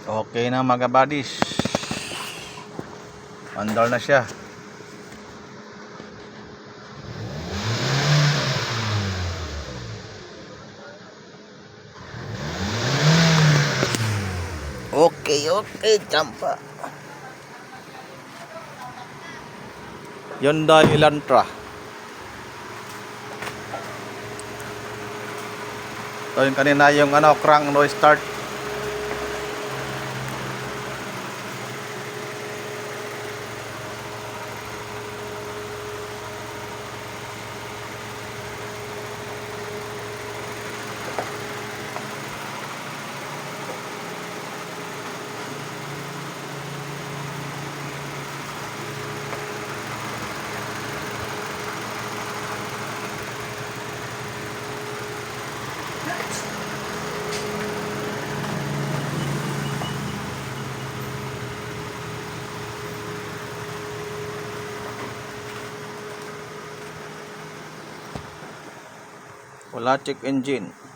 Okay na mga buddies. Andar na siya. Okay, champa. Hyundai Elantra. So yun kanina yung crank no start. Wala check engine.